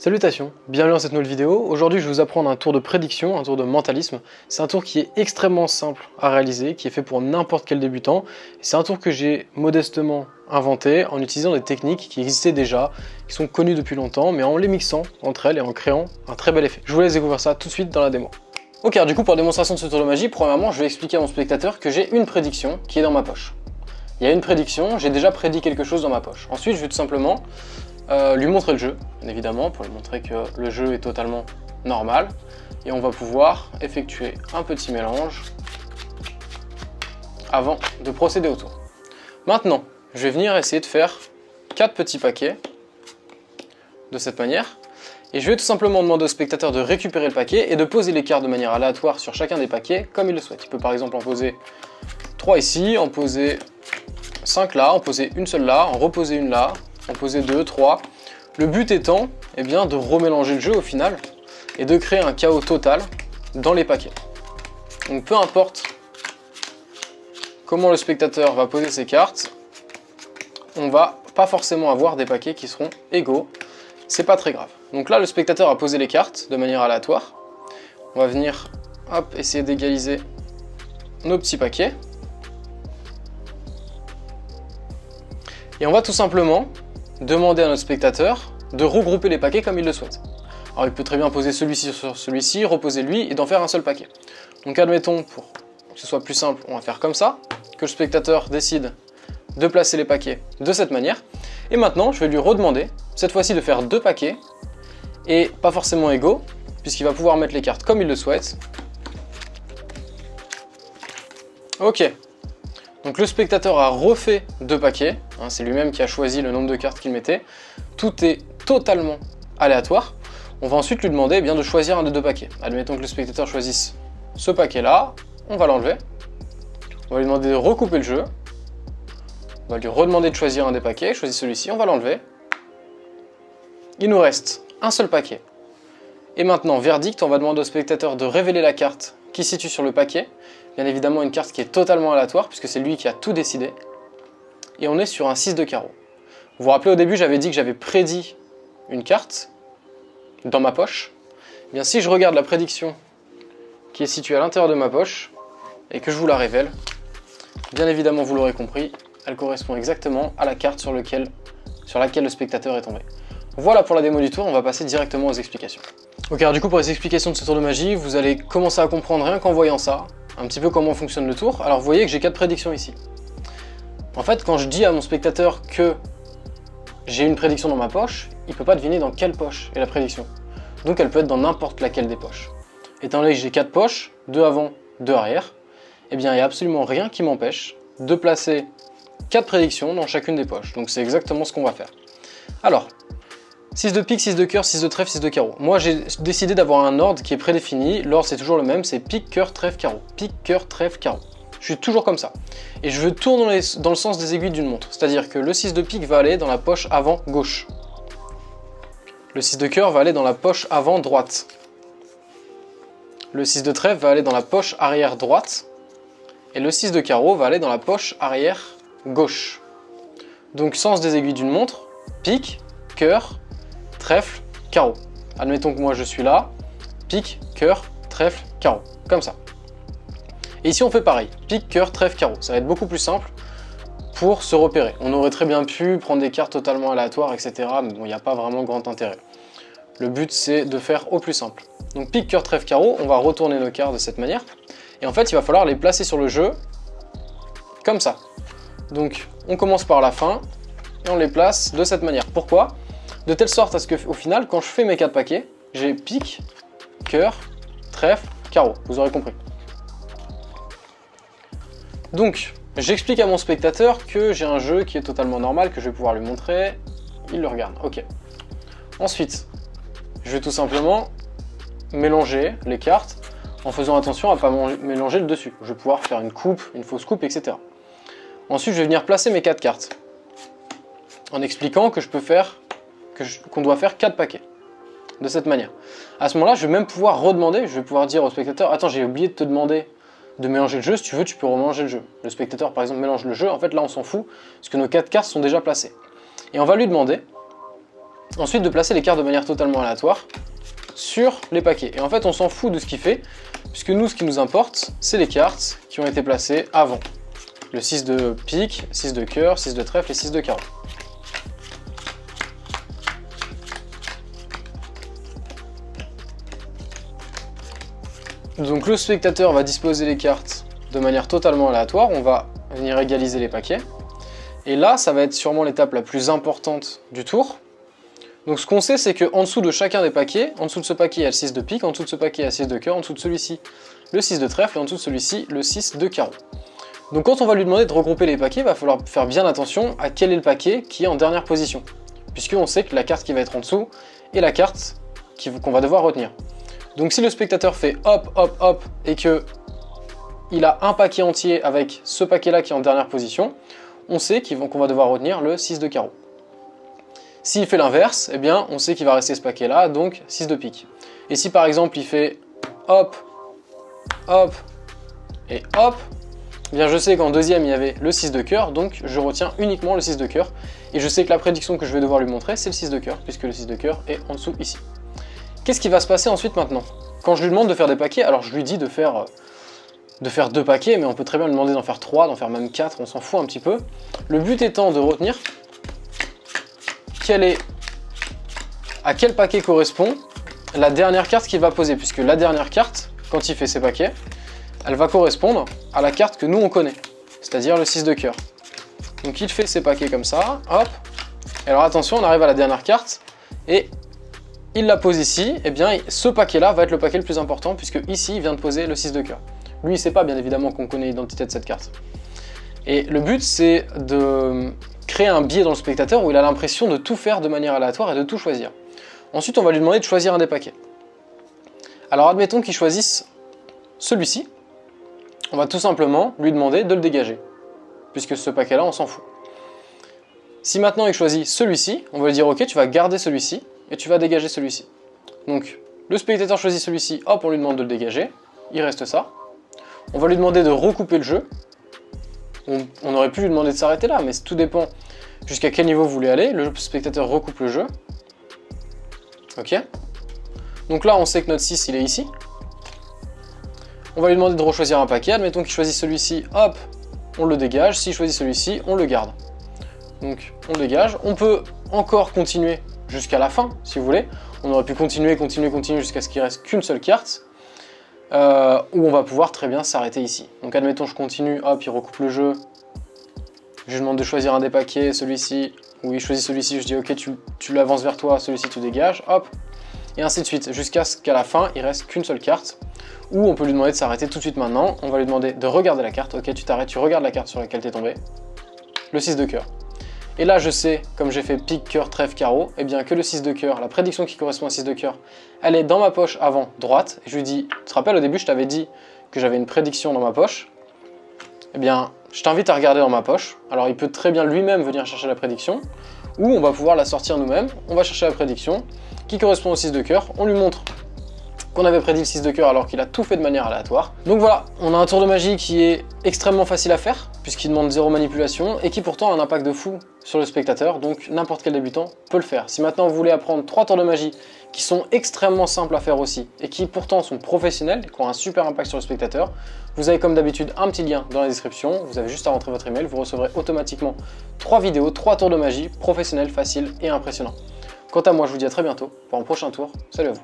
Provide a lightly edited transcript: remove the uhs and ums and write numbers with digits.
Salutations, bienvenue dans cette nouvelle vidéo. Aujourd'hui je vais vous apprendre un tour de prédiction, un tour de mentalisme. C'est un tour qui est extrêmement simple à réaliser, qui est fait pour n'importe quel débutant. C'est un tour que j'ai modestement inventé en utilisant des techniques qui existaient déjà, qui sont connues depuis longtemps, mais en les mixant entre elles et en créant un très bel effet. Je vous laisse découvrir ça tout de suite dans la démo. Ok, alors du coup pour la démonstration de ce tour de magie, premièrement je vais expliquer à mon spectateur que j'ai une prédiction qui est dans ma poche. Il y a une prédiction, j'ai déjà prédit quelque chose dans ma poche. Ensuite je vais tout simplement lui montrer le jeu, bien évidemment, pour lui montrer que le jeu est totalement normal. Et on va pouvoir effectuer un petit mélange avant de procéder au tour. Maintenant, je vais venir essayer de faire 4 petits paquets de cette manière. Et je vais tout simplement demander au spectateur de récupérer le paquet et de poser les cartes de manière aléatoire sur chacun des paquets comme il le souhaite. Il peut par exemple en poser 3 ici, en poser 5 là, en poser une seule là, en reposer une là, en poser 2, 3. Le but étant de remélanger le jeu au final et de créer un chaos total dans les paquets. Donc peu importe comment le spectateur va poser ses cartes, on va pas forcément avoir des paquets qui seront égaux. C'est pas très grave. Donc là le spectateur a posé les cartes de manière aléatoire. On va venir essayer d'égaliser nos petits paquets. Et on va tout simplement demander à notre spectateur de regrouper les paquets comme il le souhaite. Alors il peut très bien poser celui-ci sur celui-ci, reposer lui et d'en faire un seul paquet. Donc admettons, pour que ce soit plus simple, on va faire comme ça, que le spectateur décide de placer les paquets de cette manière. Et maintenant, je vais lui redemander, cette fois-ci de faire 2 paquets, et pas forcément égaux, puisqu'il va pouvoir mettre les cartes comme il le souhaite. Ok. Donc le spectateur a refait 2 paquets, c'est lui-même qui a choisi le nombre de cartes qu'il mettait. Tout est totalement aléatoire. On va ensuite lui demander de choisir un des 2 paquets. Admettons que le spectateur choisisse ce paquet-là, on va l'enlever. On va lui demander de recouper le jeu. On va lui redemander de choisir un des paquets, choisit celui-ci, on va l'enlever. Il nous reste un seul paquet. Et maintenant, verdict, on va demander au spectateur de révéler la carte qui se situe sur le paquet. Bien évidemment une carte qui est totalement aléatoire puisque c'est lui qui a tout décidé. Et on est sur un 6 de carreau. Vous vous rappelez au début j'avais dit que j'avais prédit une carte dans ma poche. Eh bien si je regarde la prédiction qui est située à l'intérieur de ma poche et que je vous la révèle, bien évidemment vous l'aurez compris, elle correspond exactement à la carte sur laquelle le spectateur est tombé. Voilà pour la démo du tour, on va passer directement aux explications. Ok, alors du coup pour les explications de ce tour de magie, vous allez commencer à comprendre rien qu'en voyant ça, un petit peu comment fonctionne le tour. Alors vous voyez que j'ai 4 prédictions ici. En fait, quand je dis à mon spectateur que j'ai une prédiction dans ma poche, il ne peut pas deviner dans quelle poche est la prédiction. Donc elle peut être dans n'importe laquelle des poches. Étant donné que j'ai 4 poches, 2 avant, 2 arrière, eh bien il n'y a absolument rien qui m'empêche de placer 4 prédictions dans chacune des poches. Donc c'est exactement ce qu'on va faire. Alors, 6 de pique, 6 de cœur, 6 de trèfle, 6 de carreau. Moi j'ai décidé d'avoir un ordre qui est prédéfini. L'ordre c'est toujours le même, c'est pique, cœur, trèfle, carreau. Pique, cœur, trèfle, carreau. Je suis toujours comme ça. Et je tourne dans le sens des aiguilles d'une montre. C'est-à-dire que le 6 de pique va aller dans la poche avant gauche. Le 6 de cœur va aller dans la poche avant droite. Le 6 de trèfle va aller dans la poche arrière droite. Et le 6 de carreau va aller dans la poche arrière gauche. Donc sens des aiguilles d'une montre, pique, cœur, trèfle, carreau. Admettons que moi je suis là, pique, cœur, trèfle, carreau. Comme ça. Et ici on fait pareil, pique, cœur, trèfle, carreau. Ça va être beaucoup plus simple pour se repérer. On aurait très bien pu prendre des cartes totalement aléatoires, etc. Mais bon, il n'y a pas vraiment grand intérêt. Le but c'est de faire au plus simple. Donc pique, cœur, trèfle, carreau, on va retourner nos cartes de cette manière. Et en fait il va falloir les placer sur le jeu comme ça. Donc on commence par la fin et on les place de cette manière. Pourquoi ? De telle sorte à ce qu'au final, quand je fais mes 4 paquets, j'ai pique, cœur, trèfle, carreau. Vous aurez compris. Donc, j'explique à mon spectateur que j'ai un jeu qui est totalement normal, que je vais pouvoir lui montrer. Il le regarde. Ok. Ensuite, je vais tout simplement mélanger les cartes en faisant attention à ne pas mélanger le dessus. Je vais pouvoir faire une coupe, une fausse coupe, etc. Ensuite, je vais venir placer mes 4 cartes en expliquant que qu'on doit faire 4 paquets de cette manière. À ce moment-là, je vais même pouvoir redemander, je vais pouvoir dire au spectateur, attends, j'ai oublié de te demander de mélanger le jeu, si tu veux, tu peux remélanger le jeu. Le spectateur, par exemple, mélange le jeu, en fait, là, on s'en fout, parce que nos 4 cartes sont déjà placées. Et on va lui demander ensuite de placer les cartes de manière totalement aléatoire sur les paquets. Et en fait, on s'en fout de ce qu'il fait, puisque nous, ce qui nous importe, c'est les cartes qui ont été placées avant. Le 6 de pique, 6 de cœur, 6 de trèfle et 6 de carreau. Donc le spectateur va disposer les cartes de manière totalement aléatoire, on va venir égaliser les paquets. Et là, ça va être sûrement l'étape la plus importante du tour. Donc ce qu'on sait, c'est qu'en dessous de chacun des paquets, en dessous de ce paquet, il y a le 6 de pique, en dessous de ce paquet, il y a le 6 de cœur, en dessous de celui-ci, le 6 de trèfle, et en dessous de celui-ci, le 6 de carreau. Donc quand on va lui demander de regrouper les paquets, il va falloir faire bien attention à quel est le paquet qui est en dernière position. Puisqu'on sait que la carte qui va être en dessous est la carte qu'on va devoir retenir. Donc si le spectateur fait hop, hop, hop, et que il a un paquet entier avec ce paquet-là qui est en dernière position, on sait qu'on va devoir retenir le 6 de carreau. S'il fait l'inverse, eh bien on sait qu'il va rester ce paquet-là, donc 6 de pique. Et si par exemple il fait hop, hop et hop, eh bien je sais qu'en deuxième il y avait le 6 de cœur, donc je retiens uniquement le 6 de cœur. Et je sais que la prédiction que je vais devoir lui montrer, c'est le 6 de cœur, puisque le 6 de cœur est en dessous ici. Qu'est-ce qui va se passer ensuite maintenant? Quand je lui demande de faire des paquets, alors je lui dis de faire 2 paquets, mais on peut très bien lui demander d'en faire 3, d'en faire même 4, on s'en fout un petit peu. Le but étant de retenir à quel paquet correspond la dernière carte qu'il va poser, puisque la dernière carte, quand il fait ses paquets, elle va correspondre à la carte que nous on connaît, c'est-à-dire le 6 de cœur. Donc il fait ses paquets comme ça, hop, et alors attention, on arrive à la dernière carte, et il la pose ici, et bien ce paquet-là va être le paquet le plus important, puisque ici il vient de poser le 6 de cœur. Lui il sait pas bien évidemment qu'on connaît l'identité de cette carte. Et le but c'est de créer un biais dans le spectateur où il a l'impression de tout faire de manière aléatoire et de tout choisir. Ensuite on va lui demander de choisir un des paquets. Alors admettons qu'il choisisse celui-ci, on va tout simplement lui demander de le dégager, puisque ce paquet-là on s'en fout. Si maintenant il choisit celui-ci, on va lui dire ok, tu vas garder celui-ci et tu vas dégager celui-ci. Donc le spectateur choisit celui-ci, hop on lui demande de le dégager, il reste ça. On va lui demander de recouper le jeu. On aurait pu lui demander de s'arrêter là, mais tout dépend jusqu'à quel niveau vous voulez aller. Le spectateur recoupe le jeu. Ok. Donc là on sait que notre 6 il est ici. On va lui demander de rechoisir un paquet, admettons qu'il choisit celui-ci, hop, on le dégage. S'il choisit celui-ci, on le garde. Donc on le dégage. On peut encore continuer jusqu'à la fin, si vous voulez. On aurait pu continuer jusqu'à ce qu'il reste qu'une seule carte, où on va pouvoir très bien s'arrêter ici. Donc admettons je continue, hop, il recoupe le jeu. Je lui demande de choisir un des paquets, celui-ci, ou il choisit celui-ci, je dis ok, tu l'avances vers toi, celui-ci tu dégages, hop, et ainsi de suite, jusqu'à ce qu'à la fin, il reste qu'une seule carte, ou on peut lui demander de s'arrêter tout de suite maintenant. On va lui demander de regarder la carte, ok, tu t'arrêtes, tu regardes la carte sur laquelle tu es tombé, le 6 de cœur. Et là je sais, comme j'ai fait pique, cœur, trèfle, carreau, et bien que le 6 de cœur, la prédiction qui correspond à 6 de cœur, elle est dans ma poche avant droite, et je lui dis, tu te rappelles au début je t'avais dit que j'avais une prédiction dans ma poche, eh bien je t'invite à regarder dans ma poche. Alors il peut très bien lui-même venir chercher la prédiction, ou on va pouvoir la sortir nous-mêmes, on va chercher la prédiction qui correspond au 6 de cœur, on lui montre qu'on avait prédit le 6 de cœur alors qu'il a tout fait de manière aléatoire. Donc voilà, on a un tour de magie qui est extrêmement facile à faire, puisqu'il demande 0 manipulation, et qui pourtant a un impact de fou sur le spectateur, donc n'importe quel débutant peut le faire. Si maintenant vous voulez apprendre 3 tours de magie qui sont extrêmement simples à faire aussi, et qui pourtant sont professionnels, et qui ont un super impact sur le spectateur, vous avez comme d'habitude un petit lien dans la description, vous avez juste à rentrer votre email, vous recevrez automatiquement 3 vidéos, 3 tours de magie professionnels, faciles et impressionnants. Quant à moi, je vous dis à très bientôt pour un prochain tour. Salut à vous.